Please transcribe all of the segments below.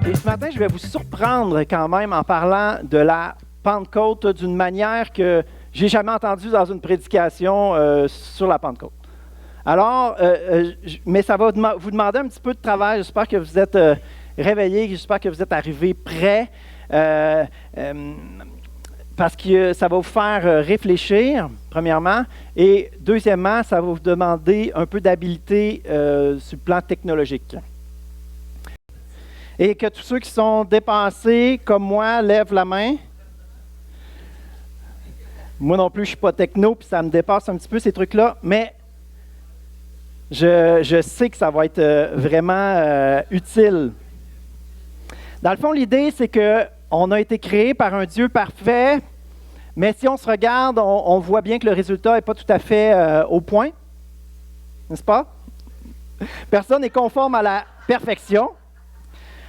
Et ce matin, je vais vous surprendre quand même en parlant de la Pentecôte d'une manière que j'ai jamais entendue dans une prédication sur la Pentecôte. Alors, mais ça va vous demander un petit peu de travail. J'espère que vous êtes réveillés, j'espère que vous êtes arrivés prêts, parce que ça va vous faire réfléchir, premièrement, et deuxièmement, ça va vous demander un peu d'habileté sur le plan technologique. Et que tous ceux qui sont dépassés, comme moi, lèvent la main. Moi non plus, je ne suis pas techno, puis ça me dépasse un petit peu ces trucs-là, mais je sais que ça va être vraiment utile. Dans le fond, l'idée, c'est qu'on a été créé par un Dieu parfait, mais si on se regarde, on voit bien que le résultat n'est pas tout à fait au point, n'est-ce pas? Personne n'est conforme à la perfection.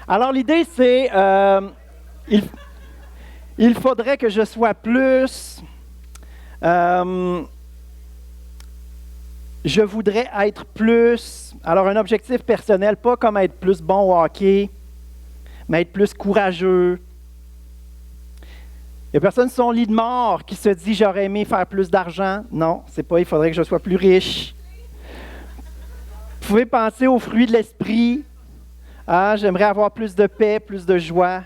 Alors l'idée, c'est il faudrait que je sois plus... je voudrais être plus... Alors un objectif personnel, pas comme être plus bon au hockey, mais être plus courageux. Il y a personne sur son lit de mort qui se dit « j'aurais aimé faire plus d'argent ». Non, c'est pas « il faudrait que je sois plus riche ». Vous pouvez penser aux fruits de l'esprit. Ah, j'aimerais avoir plus de paix, plus de joie.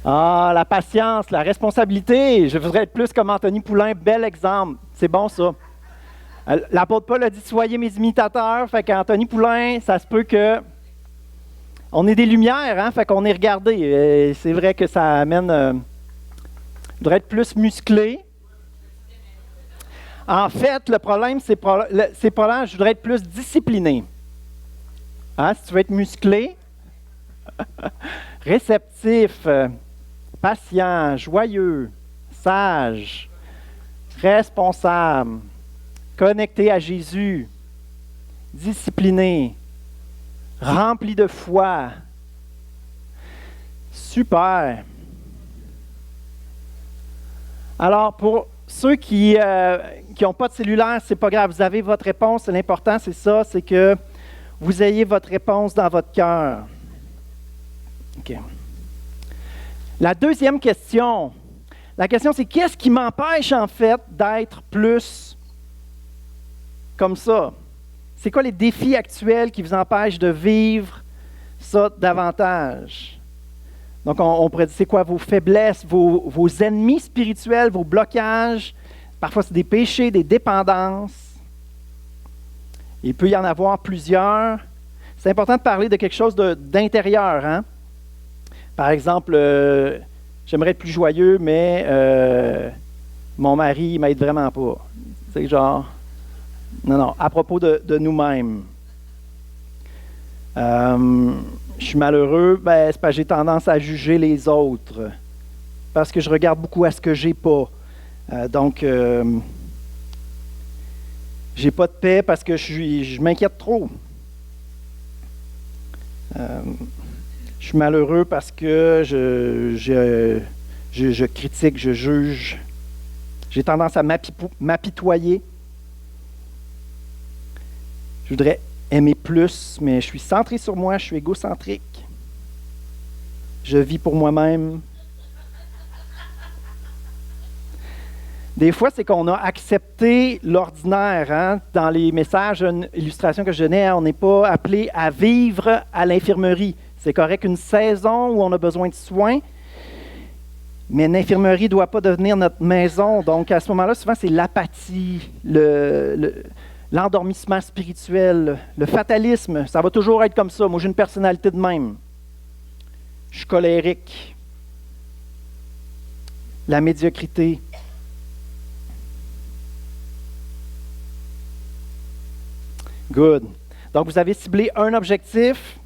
Ah, la patience, la responsabilité. Je voudrais être plus comme Anthony Poulain. Bel exemple. C'est bon, ça. L'apôtre Paul a dit « soyez mes imitateurs ». Fait qu'Anthony Poulain, ça se peut que... On est des lumières, hein? Fait qu'on est regardé. Et c'est vrai que ça amène... je voudrais être plus musclé. En fait, le problème, c'est pas là, je voudrais être plus discipliné. Hein? Si tu veux être musclé, réceptif, patient, joyeux, sage, responsable, connecté à Jésus, discipliné, rempli de foi. Super. Alors, pour ceux qui n'ont pas de cellulaire, c'est pas grave, vous avez votre réponse. L'important, c'est ça, c'est que vous ayez votre réponse dans votre cœur. OK. La deuxième question, c'est qu'est-ce qui m'empêche en fait d'être plus comme ça? C'est quoi les défis actuels qui vous empêchent de vivre ça davantage? Donc, on pourrait dire, c'est quoi vos faiblesses, vos ennemis spirituels, vos blocages? Parfois, c'est des péchés, des dépendances. Il peut y en avoir plusieurs. C'est important de parler de quelque chose d'intérieur. Hein? Par exemple, j'aimerais être plus joyeux, mais mon mari ne m'aide vraiment pas. C'est genre, non, à propos de nous-mêmes. Je suis malheureux, c'est parce que j'ai tendance à juger les autres, parce que je regarde beaucoup à ce que j'ai pas. Donc, j'ai pas de paix parce que je m'inquiète trop. Je suis malheureux parce que je critique, je juge. J'ai tendance à m'apitoyer. Je voudrais aimer plus, mais je suis centré sur moi, je suis égocentrique. Je vis pour moi-même. Des fois, c'est qu'on a accepté l'ordinaire. Hein? Dans les messages, une illustration que je donnais, on n'est pas appelé à vivre à l'infirmerie. C'est correct une saison où on a besoin de soins, mais l'infirmerie ne doit pas devenir notre maison. Donc, à ce moment-là, souvent, c'est l'apathie, l'endormissement spirituel, le fatalisme. Ça va toujours être comme ça. Moi, j'ai une personnalité de même. Je suis colérique. La médiocrité. Good. Donc, vous avez ciblé un objectif.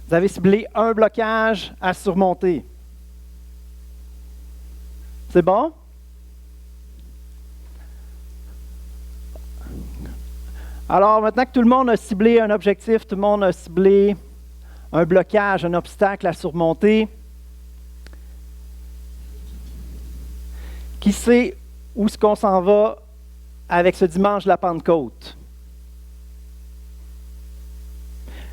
Vous avez ciblé un blocage à surmonter. C'est bon? Alors, maintenant que tout le monde a ciblé un objectif, tout le monde a ciblé un blocage, un obstacle à surmonter, Qui sait où est-ce qu'on s'en va avec ce dimanche de la Pentecôte?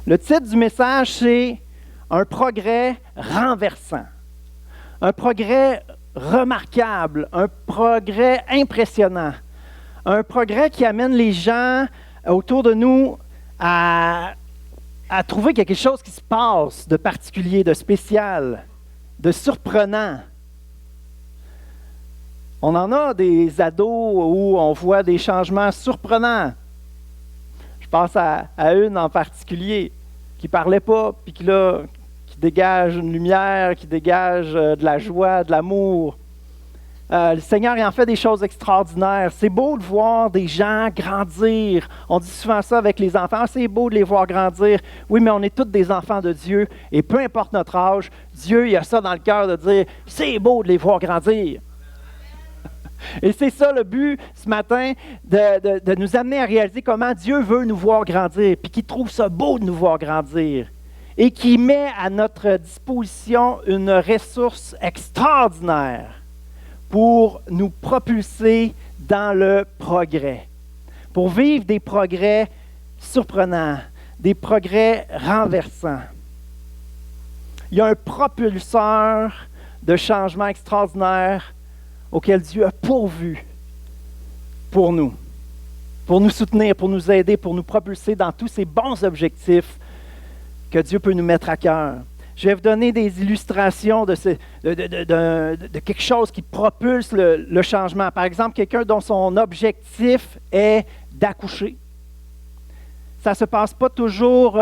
Le titre du message, c'est « Un progrès renversant ». Un progrès remarquable, un progrès impressionnant, un progrès qui amène les gens autour de nous à trouver qu'il y a quelque chose qui se passe de particulier, de spécial, de surprenant. On en a des ados où on voit des changements surprenants. Je pense à une en particulier qui ne parlait pas, puis qui dégage une lumière, qui dégage de la joie, de l'amour. Le Seigneur il en fait des choses extraordinaires. C'est beau de voir des gens grandir. On dit souvent ça avec les enfants. Ah, c'est beau de les voir grandir. Oui, mais on est tous des enfants de Dieu. Et peu importe notre âge, Dieu il a ça dans le cœur de dire « C'est beau de les voir grandir ». Et c'est ça le but ce matin, de nous amener à réaliser comment Dieu veut nous voir grandir, puis qu'il trouve ça beau de nous voir grandir, et qui met à notre disposition une ressource extraordinaire pour nous propulser dans le progrès, pour vivre des progrès surprenants, des progrès renversants. Il y a un propulseur de changement extraordinaire auquel Dieu a pourvu pour nous soutenir, pour nous aider, pour nous propulser dans tous ces bons objectifs que Dieu peut nous mettre à cœur. Je vais vous donner des illustrations de quelque chose qui propulse le changement. Par exemple, quelqu'un dont son objectif est d'accoucher. Ça ne se passe pas toujours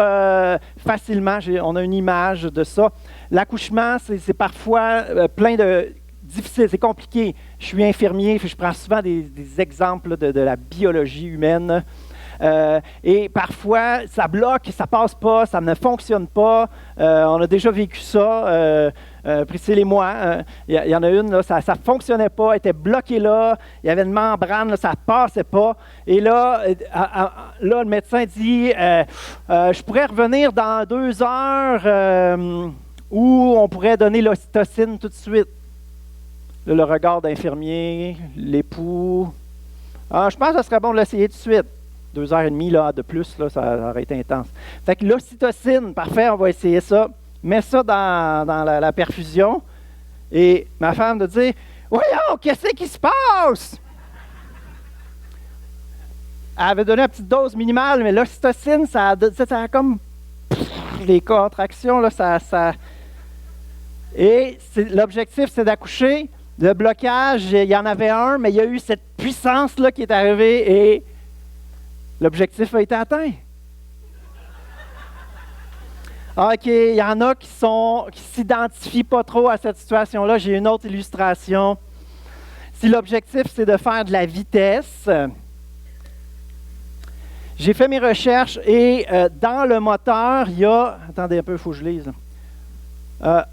facilement. On a une image de ça. L'accouchement, c'est parfois plein de difficile, c'est compliqué. Je suis infirmier, je prends souvent des exemples de la biologie humaine. Et parfois, ça bloque, ça ne passe pas, ça ne fonctionne pas. On a déjà vécu ça, Priscille et moi. Il y en a une, là, ça ne fonctionnait pas, elle était bloquée là. Il y avait une membrane, là, ça ne passait pas. Et là, le médecin dit je pourrais revenir dans 2 heures où on pourrait donner l'ocytocine tout de suite. Là, le regard d'infirmier, l'époux. Je pense que ce serait bon de l'essayer tout de suite. 2h30 là, de plus, là, ça aurait été intense. Fait que l'ocytocine, parfait, on va essayer ça. Mets ça dans la perfusion. Et ma femme de dire voyons, qu'est-ce qui se passe? Elle avait donné une petite dose minimale, mais l'ocytocine, ça a comme les contractions, là, ça. Et l'objectif, c'est d'accoucher. Le blocage, il y en avait un, mais il y a eu cette puissance-là qui est arrivée et l'objectif a été atteint. OK, il y en a qui ne s'identifient pas trop à cette situation-là. J'ai une autre illustration. Si l'objectif, c'est de faire de la vitesse, j'ai fait mes recherches et dans le moteur, il y a... Attendez un peu, il faut que je lise.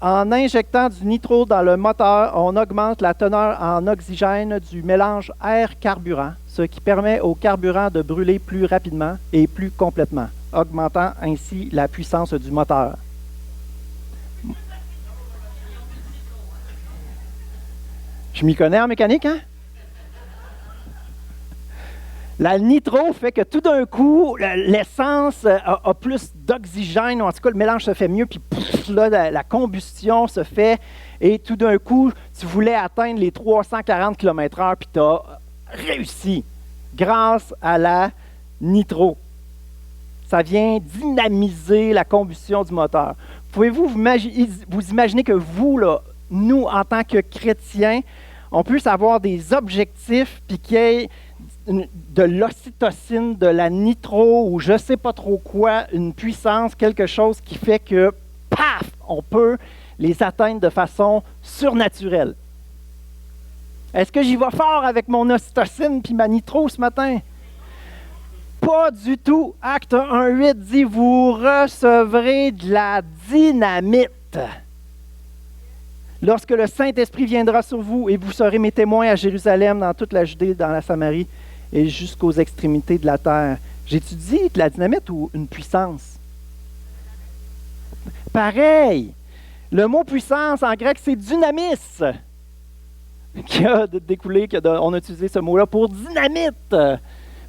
En injectant du nitro dans le moteur, on augmente la teneur en oxygène du mélange air-carburant, ce qui permet au carburant de brûler plus rapidement et plus complètement, augmentant ainsi la puissance du moteur. Je m'y connais en mécanique, hein? La nitro fait que tout d'un coup, l'essence a plus d'oxygène, ou en tout cas, le mélange se fait mieux, puis là, la combustion se fait, et tout d'un coup, tu voulais atteindre les 340 km/h, puis tu as réussi grâce à la nitro. Ça vient dynamiser la combustion du moteur. Pouvez-vous vous imaginer que vous, là, nous, en tant que chrétiens, on puisse avoir des objectifs, puis qu'il y ait de l'ocytocine, de la nitro ou je ne sais pas trop quoi, une puissance, quelque chose qui fait que, paf, on peut les atteindre de façon surnaturelle. Est-ce que j'y vais fort avec mon ocytocine puis ma nitro ce matin? Pas du tout. Acte 1.8 dit « Vous recevrez de la dynamite. Lorsque le Saint-Esprit viendra sur vous et vous serez mes témoins à Jérusalem, dans toute la Judée, dans la Samarie et jusqu'aux extrémités de la terre. » J'ai-tu dit de la dynamite ou une puissance? Pareil. Le mot puissance en grec, c'est dynamis. qui a découlé, on a utilisé ce mot-là pour dynamite.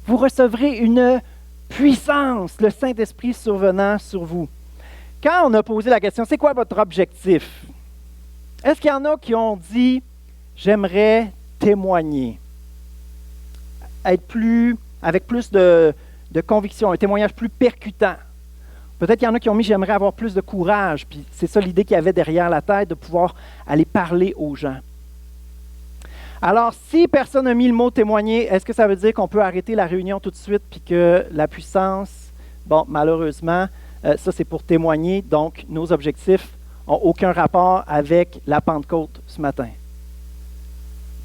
Vous recevrez une puissance, le Saint-Esprit survenant sur vous. Quand on a posé la question, c'est quoi votre objectif? Est-ce qu'il y en a qui ont dit, j'aimerais témoigner, être avec plus de conviction, un témoignage plus percutant? Peut-être qu'il y en a qui ont mis, j'aimerais avoir plus de courage, puis c'est ça l'idée qu'il y avait derrière la tête, de pouvoir aller parler aux gens. Alors, si personne n'a mis le mot témoigner, est-ce que ça veut dire qu'on peut arrêter la réunion tout de suite, puis que la puissance, bon, malheureusement, ça c'est pour témoigner, donc nos objectifs n'ont aucun rapport avec la Pentecôte ce matin?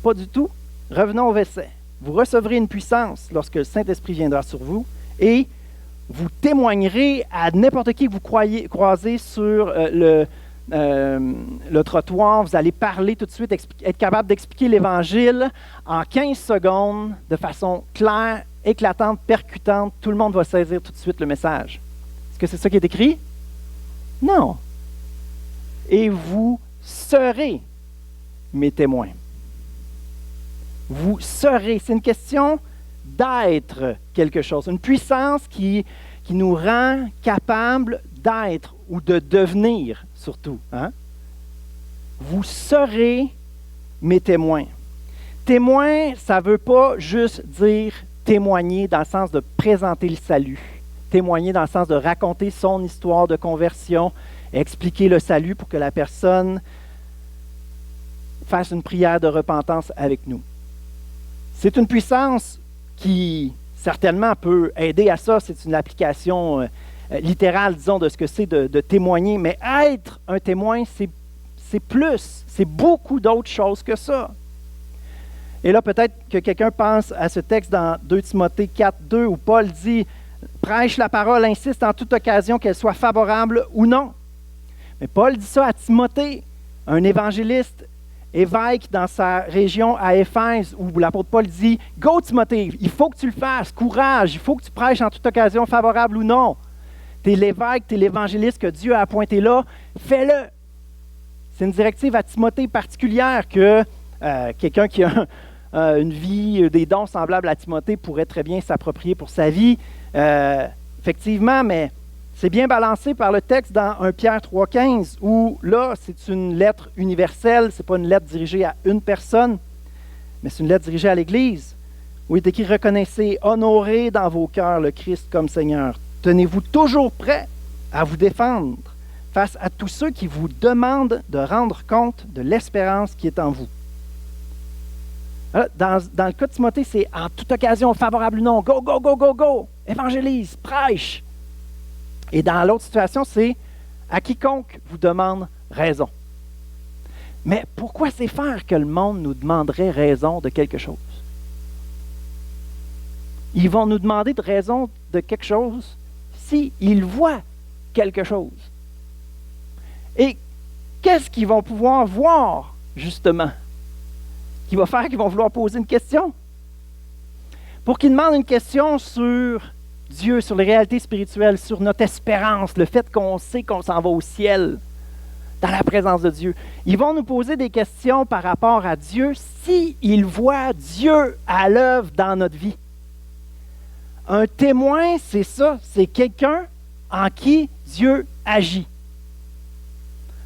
Pas du tout. Revenons au verset. Vous recevrez une puissance lorsque le Saint-Esprit viendra sur vous, et vous témoignerez à n'importe qui que vous croisez sur le trottoir. Vous allez parler tout de suite, être capable d'expliquer l'Évangile en 15 secondes de façon claire, éclatante, percutante. Tout le monde va saisir tout de suite le message. Est-ce que c'est ça qui est écrit? Non. Et vous serez mes témoins. Vous serez. C'est une question d'être quelque chose. Une puissance qui nous rend capables d'être ou de devenir, surtout. Hein? Vous serez mes témoins. Témoin, ça ne veut pas juste dire témoigner dans le sens de présenter le salut. Témoigner dans le sens de raconter son histoire de conversion, expliquer le salut pour que la personne fasse une prière de repentance avec nous. C'est une puissance qui, certainement, peut aider à ça. C'est une application littérale, disons, de ce que c'est de témoigner. Mais être un témoin, c'est plus, c'est beaucoup d'autres choses que ça. Et là, peut-être que quelqu'un pense à ce texte dans 2 Timothée 4, 2, où Paul dit « Prêche la parole, insiste en toute occasion, qu'elle soit favorable ou non. » Mais Paul dit ça à Timothée, un évangéliste, évêque dans sa région à Éphèse, où l'apôtre Paul dit « Go Timothée, il faut que tu le fasses, courage, il faut que tu prêches en toute occasion, favorable ou non. Tu es l'évêque, tu es l'évangéliste que Dieu a appointé là, fais-le. » C'est une directive à Timothée particulière que quelqu'un qui a une vie, des dons semblables à Timothée pourrait très bien s'approprier pour sa vie. Effectivement, mais c'est bien balancé par le texte dans 1 Pierre 3,15, où là, c'est une lettre universelle, ce n'est pas une lettre dirigée à une personne, mais c'est une lettre dirigée à l'Église, où il est écrit « Reconnaissez, honorez dans vos cœurs le Christ comme Seigneur. Tenez-vous toujours prêts à vous défendre face à tous ceux qui vous demandent de rendre compte de l'espérance qui est en vous. » Dans le cas de Timothée, c'est en toute occasion, favorable ou non, go, go, go, go, go, évangélise, prêche. Et dans l'autre situation, c'est à quiconque vous demande raison. Mais pourquoi c'est faire que le monde nous demanderait raison de quelque chose? Ils vont nous demander de raison de quelque chose s'ils voient quelque chose. Et qu'est-ce qu'ils vont pouvoir voir, justement, qui va faire qu'ils vont vouloir poser une question? Pour qu'ils demandent une question sur Dieu, sur les réalités spirituelles, sur notre espérance, le fait qu'on sait qu'on s'en va au ciel, dans la présence de Dieu. Ils vont nous poser des questions par rapport à Dieu s'ils voient Dieu à l'œuvre dans notre vie. Un témoin, c'est ça, c'est quelqu'un en qui Dieu agit.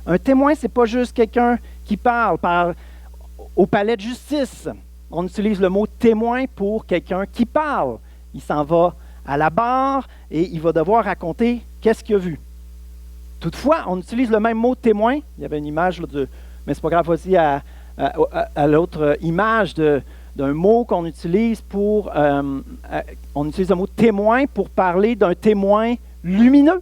Un témoin, ce n'est pas juste quelqu'un qui parle. Au palais de justice, on utilise le mot témoin pour quelqu'un qui parle. Il s'en va à la barre et il va devoir raconter qu'est-ce qu'il a vu. Toutefois, on utilise le même mot témoin. Il y avait une image, mais c'est pas grave, voici à l'autre image d'un mot qu'on utilise pour... on utilise le mot témoin pour parler d'un témoin lumineux.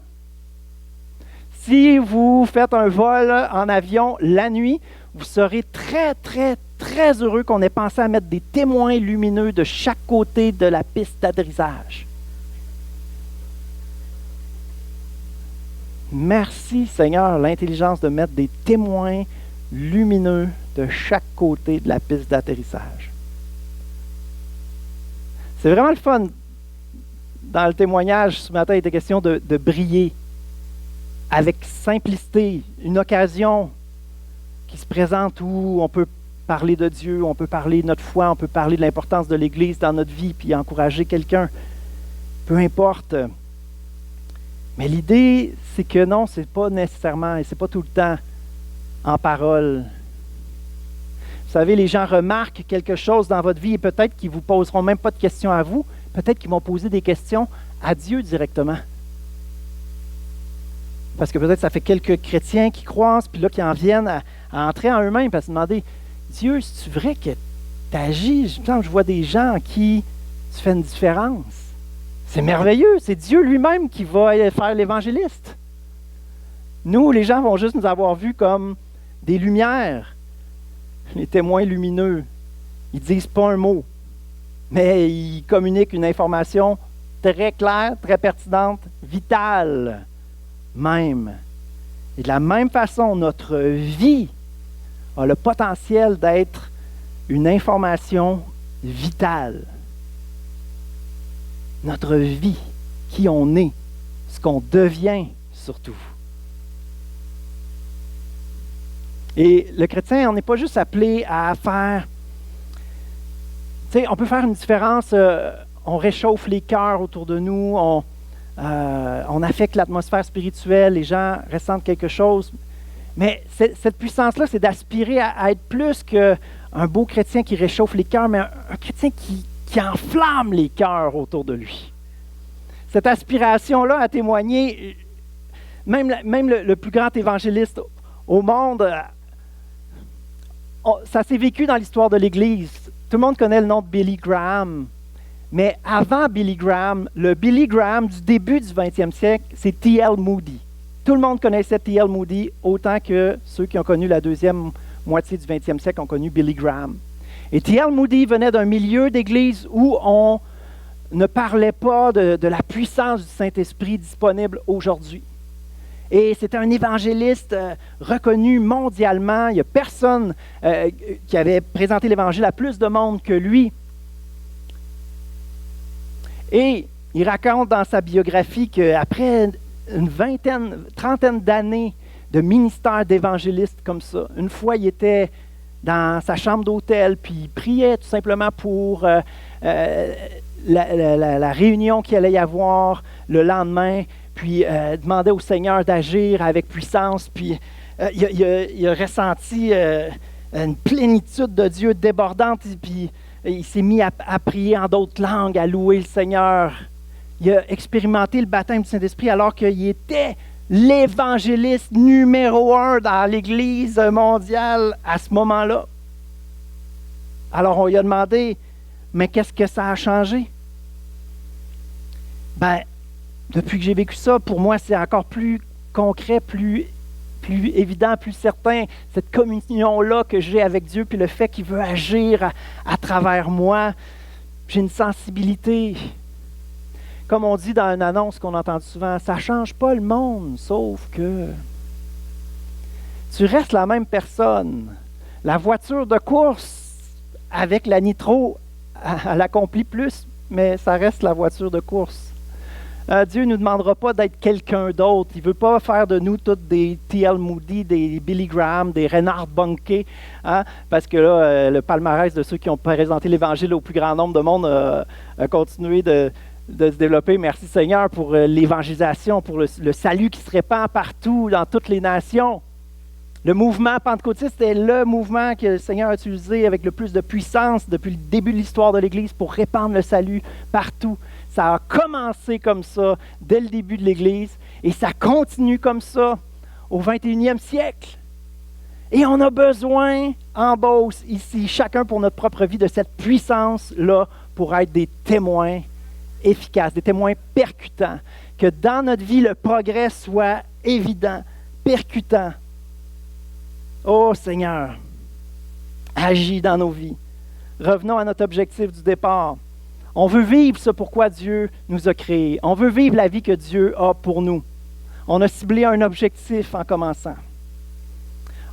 Si vous faites un vol en avion la nuit, vous serez très, très, très heureux qu'on ait pensé à mettre des témoins lumineux de chaque côté de la piste d'atterrissage. Merci Seigneur, l'intelligence de mettre des témoins lumineux de chaque côté de la piste d'atterrissage. C'est vraiment le fun. Dans le témoignage, ce matin, il était question de briller avec simplicité, une occasion qui se présente où on peut parler de Dieu, on peut parler de notre foi, on peut parler de l'importance de l'Église dans notre vie, puis encourager quelqu'un. Peu importe. Mais l'idée, c'est que non, c'est pas nécessairement, et c'est pas tout le temps en parole. Vous savez, les gens remarquent quelque chose dans votre vie et peut-être qu'ils ne vous poseront même pas de questions à vous, peut-être qu'ils vont poser des questions à Dieu directement. Parce que peut-être ça fait quelques chrétiens qui croisent, puis là, qui en viennent à entrer en eux-mêmes, et à se demander, Dieu, c'est-tu vrai que tu agis? Je vois des gens en qui tu fais une différence. C'est merveilleux, c'est Dieu lui-même qui va faire l'évangéliste. Nous, les gens vont juste nous avoir vus comme des lumières, les témoins lumineux. Ils ne disent pas un mot, mais ils communiquent une information très claire, très pertinente, vitale même. Et de la même façon, notre vie a le potentiel d'être une information vitale. Notre vie, qui on est, ce qu'on devient surtout. Et le chrétien, on n'est pas juste appelé à faire... Tu sais, on peut faire une différence, on réchauffe les cœurs autour de nous, on affecte l'atmosphère spirituelle, les gens ressentent quelque chose. Mais cette puissance-là, c'est d'aspirer à être plus qu'un beau chrétien qui réchauffe les cœurs, mais un chrétien qui enflamme les cœurs autour de lui. Cette aspiration-là à témoigner, même le plus grand évangéliste au monde, ça s'est vécu dans l'histoire de l'Église. Tout le monde connaît le nom de Billy Graham. Mais avant Billy Graham, le Billy Graham du début du 20e siècle, c'est T.L. Moody. Tout le monde connaissait T.L. Moody autant que ceux qui ont connu la deuxième moitié du 20e siècle ont connu Billy Graham. Et T.L. Moody venait d'un milieu d'église où on ne parlait pas de la puissance du Saint-Esprit disponible aujourd'hui. Et c'était un évangéliste reconnu mondialement. Il n'y a personne qui avait présenté l'Évangile à plus de monde que lui. Et il raconte dans sa biographie qu'après une trentaine d'années de ministère d'évangéliste comme ça, une fois il était dans sa chambre d'hôtel, puis il priait tout simplement pour la réunion qu'il allait y avoir le lendemain, puis demandait au Seigneur d'agir avec puissance, puis il a ressenti une plénitude de Dieu débordante, puis il s'est mis à prier en d'autres langues, à louer le Seigneur. Il a expérimenté le baptême du Saint-Esprit alors qu'il était l'évangéliste numéro 1 dans l'Église mondiale à ce moment-là. Alors on lui a demandé, mais qu'est-ce que ça a changé? Ben, depuis que j'ai vécu ça, pour moi, c'est encore plus concret, plus évident, plus certain, cette communion-là que j'ai avec Dieu, puis le fait qu'il veut agir à travers moi. J'ai une sensibilité. Comme on dit dans une annonce qu'on entend souvent, ça ne change pas le monde, sauf que tu restes la même personne. La voiture de course avec la nitro, elle accomplit plus, mais ça reste la voiture de course. Dieu ne nous demandera pas d'être quelqu'un d'autre. Il ne veut pas faire de nous toutes des T.L. Moody, des Billy Graham, des Reinhard Bonnke, hein? Parce que là, le palmarès de ceux qui ont présenté l'Évangile au plus grand nombre de monde a continué de se développer. Merci Seigneur pour l'évangélisation, pour le salut qui se répand partout, dans toutes les nations. Le mouvement pentecôtiste est le mouvement que le Seigneur a utilisé avec le plus de puissance depuis le début de l'histoire de l'Église pour répandre le salut partout. Ça a commencé comme ça dès le début de l'Église et ça continue comme ça au 21e siècle. Et on a besoin, en Beauce, ici, chacun pour notre propre vie, de cette puissance-là pour être des témoins efficaces, des témoins percutants. Que dans notre vie, le progrès soit évident, percutant. Oh Seigneur, agis dans nos vies. Revenons à notre objectif du départ. On veut vivre ce pourquoi Dieu nous a créés. On veut vivre la vie que Dieu a pour nous. On a ciblé un objectif en commençant.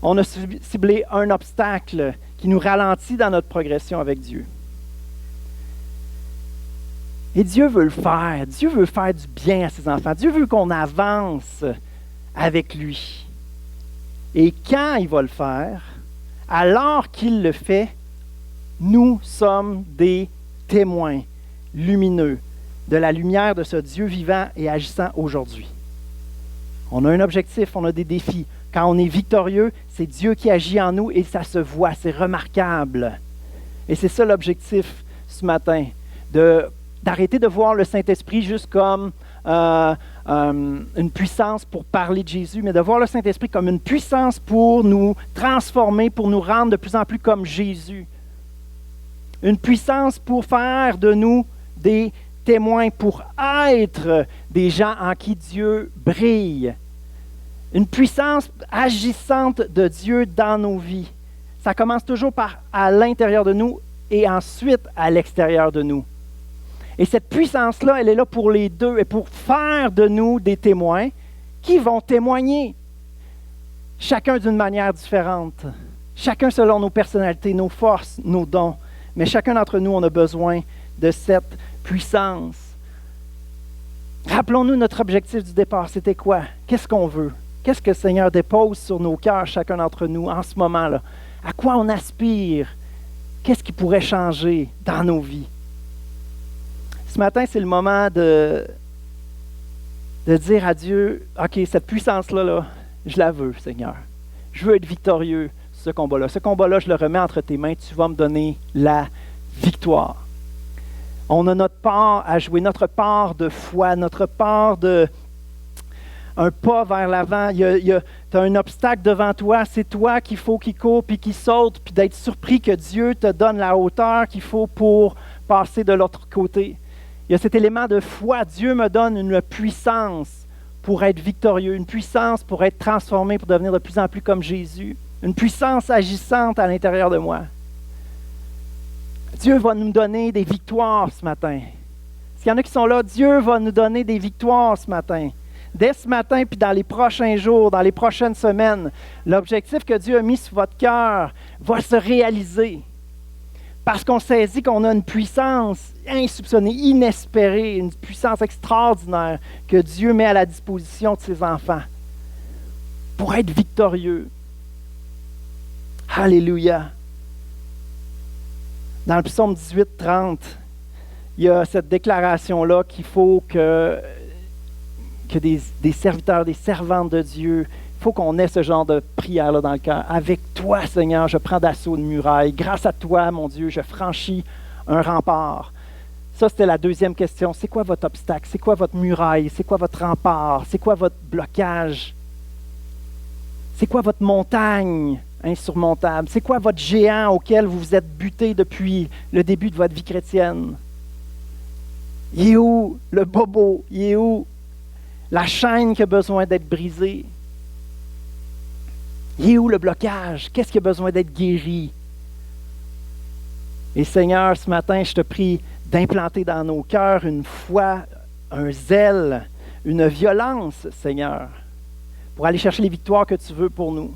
On a ciblé un obstacle qui nous ralentit dans notre progression avec Dieu. Et Dieu veut le faire. Dieu veut faire du bien à ses enfants. Dieu veut qu'on avance avec lui. Et quand il va le faire, alors qu'il le fait, nous sommes des témoins lumineux de la lumière de ce Dieu vivant et agissant aujourd'hui. On a un objectif, on a des défis. Quand on est victorieux, c'est Dieu qui agit en nous et ça se voit, c'est remarquable. Et c'est ça l'objectif ce matin, d'arrêter de voir le Saint-Esprit juste comme une puissance pour parler de Jésus, mais de voir le Saint-Esprit comme une puissance pour nous transformer, pour nous rendre de plus en plus comme Jésus. Une puissance pour faire de nous des témoins, pour être des gens en qui Dieu brille. Une puissance agissante de Dieu dans nos vies. Ça commence toujours par à l'intérieur de nous et ensuite à l'extérieur de nous. Et cette puissance-là, elle est là pour les deux et pour faire de nous des témoins qui vont témoigner. Chacun d'une manière différente. Chacun selon nos personnalités, nos forces, nos dons. Mais chacun d'entre nous, on a besoin de cette puissance. Rappelons-nous notre objectif du départ. C'était quoi? Qu'est-ce qu'on veut? Qu'est-ce que le Seigneur dépose sur nos cœurs, chacun d'entre nous, en ce moment-là? À quoi on aspire? Qu'est-ce qui pourrait changer dans nos vies? Ce matin, c'est le moment de dire à Dieu, OK, cette puissance-là, là, je la veux, Seigneur. Je veux être victorieux sur ce combat-là. Ce combat-là, je le remets entre tes mains. Tu vas me donner la victoire. On a notre part à jouer, notre part de foi, notre part de un pas vers l'avant. Tu as un obstacle devant toi. C'est toi qu'il faut qu'il court puis qu'il saute, puis d'être surpris que Dieu te donne la hauteur qu'il faut pour passer de l'autre côté. Il y a cet élément de foi. Dieu me donne une puissance pour être victorieux, une puissance pour être transformé, pour devenir de plus en plus comme Jésus, une puissance agissante à l'intérieur de moi. Dieu va nous donner des victoires ce matin. S'il y en a qui sont là, Dieu va nous donner des victoires ce matin. Dès ce matin, puis dans les prochains jours, dans les prochaines semaines, l'objectif que Dieu a mis sur votre cœur va se réaliser. Parce qu'on saisit qu'on a une puissance insoupçonnée, inespérée, une puissance extraordinaire que Dieu met à la disposition de ses enfants pour être victorieux. Alléluia. Dans le psaume 18-30, il y a cette déclaration-là qu'il faut que des serviteurs, des servantes de Dieu, il faut qu'on ait ce genre de prière-là dans le cœur. Avec toi, Seigneur, je prends d'assaut une muraille. Grâce à toi, mon Dieu, je franchis un rempart. Ça, c'était la deuxième question. C'est quoi votre obstacle? C'est quoi votre muraille? C'est quoi votre rempart? C'est quoi votre blocage? C'est quoi votre montagne insurmontable? C'est quoi votre géant auquel vous vous êtes buté depuis le début de votre vie chrétienne? Il est où le bobo? Il est où la chaîne qui a besoin d'être brisée? Il est où le blocage? Qu'est-ce qui a besoin d'être guéri? Et Seigneur, ce matin, je te prie d'implanter dans nos cœurs une foi, un zèle, une violence, Seigneur, pour aller chercher les victoires que tu veux pour nous.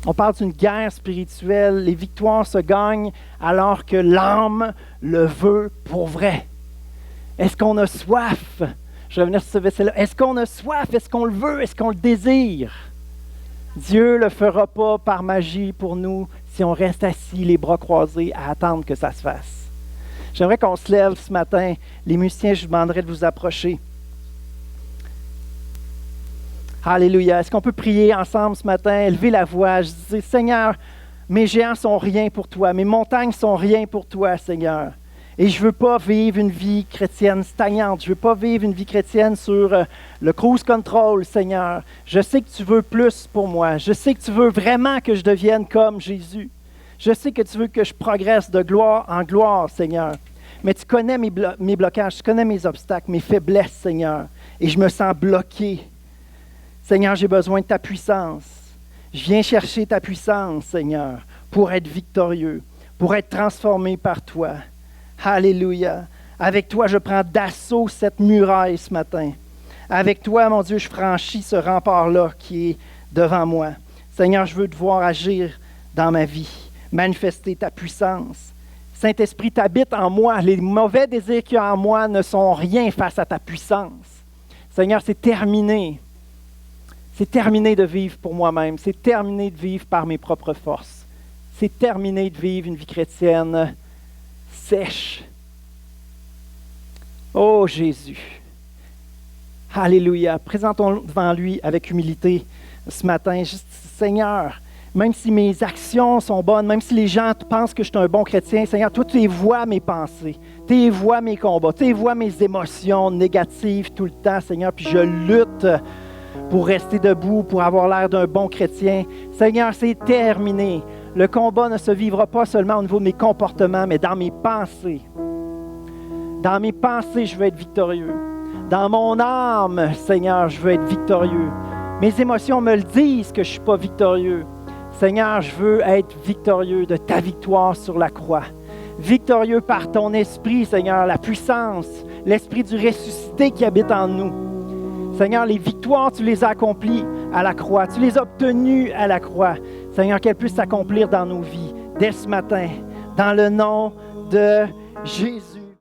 On parle d'une guerre spirituelle. Les victoires se gagnent alors que l'âme le veut pour vrai. Est-ce qu'on a soif? Je vais revenir sur ce verset-là. Est-ce qu'on a soif? Est-ce qu'on le veut? Est-ce qu'on le désire? Dieu ne le fera pas par magie pour nous si on reste assis, les bras croisés, à attendre que ça se fasse. J'aimerais qu'on se lève ce matin. Les musiciens, je vous demanderais de vous approcher. Alléluia. Est-ce qu'on peut prier ensemble ce matin, élever la voix? Je dis, Seigneur, mes géants sont rien pour toi, mes montagnes sont rien pour toi, Seigneur. Et je ne veux pas vivre une vie chrétienne stagnante. Je ne veux pas vivre une vie chrétienne sur le cruise control, Seigneur. Je sais que tu veux plus pour moi. Je sais que tu veux vraiment que je devienne comme Jésus. Je sais que tu veux que je progresse de gloire en gloire, Seigneur. Mais tu connais mes blocages, tu connais mes obstacles, mes faiblesses, Seigneur. Et je me sens bloqué. Seigneur, j'ai besoin de ta puissance. Je viens chercher ta puissance, Seigneur, pour être victorieux, pour être transformé par toi. Alléluia. Avec toi, je prends d'assaut cette muraille ce matin. Avec toi, mon Dieu, je franchis ce rempart-là qui est devant moi. Seigneur, je veux te voir agir dans ma vie, manifester ta puissance. Saint-Esprit, t'habites en moi. Les mauvais désirs qu'il y a en moi ne sont rien face à ta puissance. Seigneur, c'est terminé. C'est terminé de vivre pour moi-même. C'est terminé de vivre par mes propres forces. C'est terminé de vivre une vie chrétienne sèche. Oh Jésus. Alléluia. Présentons devant lui avec humilité ce matin. Juste, Seigneur, même si mes actions sont bonnes, même si les gens pensent que je suis un bon chrétien, Seigneur, toi, tu vois mes pensées, tu vois mes combats, tu vois mes émotions négatives tout le temps, Seigneur, puis je lutte pour rester debout, pour avoir l'air d'un bon chrétien. Seigneur, c'est terminé. Le combat ne se vivra pas seulement au niveau de mes comportements, mais dans mes pensées. Dans mes pensées, je veux être victorieux. Dans mon âme, Seigneur, je veux être victorieux. Mes émotions me le disent que je ne suis pas victorieux. Seigneur, je veux être victorieux de ta victoire sur la croix. Victorieux par ton esprit, Seigneur, la puissance, l'esprit du ressuscité qui habite en nous. Seigneur, les victoires, tu les as accomplies à la croix. Tu les as obtenues à la croix. Seigneur, qu'elles puissent s'accomplir dans nos vies dès ce matin, dans le nom de Jésus.